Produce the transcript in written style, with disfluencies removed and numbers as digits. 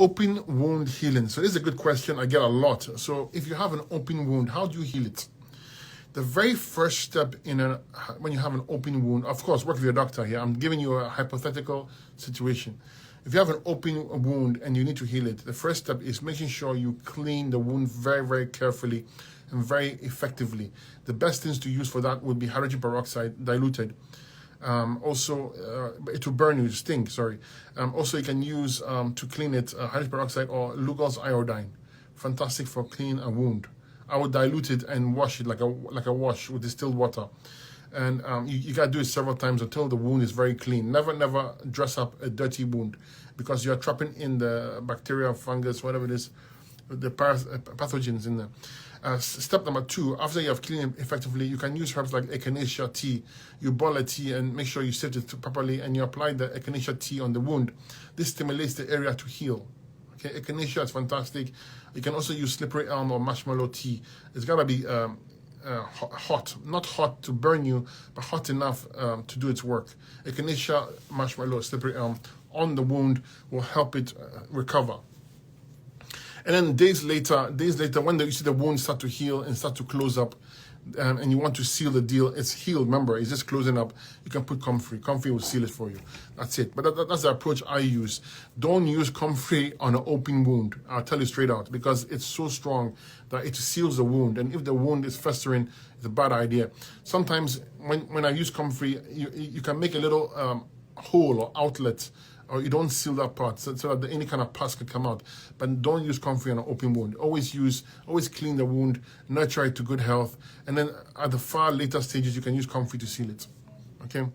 Open wound healing. So this is a good question I get a lot. So if you have an open wound, how do you heal it? The very first step when you have an open wound, of course, work with your doctor here. I'm giving you a hypothetical situation. If you have an open wound and you need to heal it, the first step is making sure you clean the wound very, very carefully and very effectively. The best things to use for that would be hydrogen peroxide diluted. It will burn you, sting, sorry. Also, you can use, to clean it, hydrogen peroxide or Lugol's iodine. Fantastic for cleaning a wound. I would dilute it and wash it like a wash with distilled water. And you got to do it several times until the wound is very clean. Never dress up a dirty wound, because you're trapping in the bacteria, fungus, whatever it is, the pathogens in there. Step number 2, after you have cleaned it effectively, you can use herbs like Echinacea tea. You boil a tea and make sure you sift it properly, and you apply the Echinacea tea on the wound. This stimulates the area to heal. Okay, Echinacea is fantastic. You can also use slippery elm or marshmallow tea. It's got to be hot, not hot to burn you, but hot enough to do its work. Echinacea, marshmallow, slippery elm on the wound will help it recover. And then days later, when you see the wound start to heal and start to close up, and you want to seal the deal, it's healed. Remember, it's just closing up. You can put Comfrey. Comfrey will seal it for you. That's it. But that's the approach I use. Don't use Comfrey on an open wound. I'll tell you straight out, because it's so strong that it seals the wound. And if the wound is festering, it's a bad idea. Sometimes when I use Comfrey, you can make a little hole or outlet, or you don't seal that part so that any kind of pus can come out. But don't use Comfrey on an open wound. Always clean the wound, nurture it to good health, and then at the far later stages, you can use Comfrey to seal it. Okay?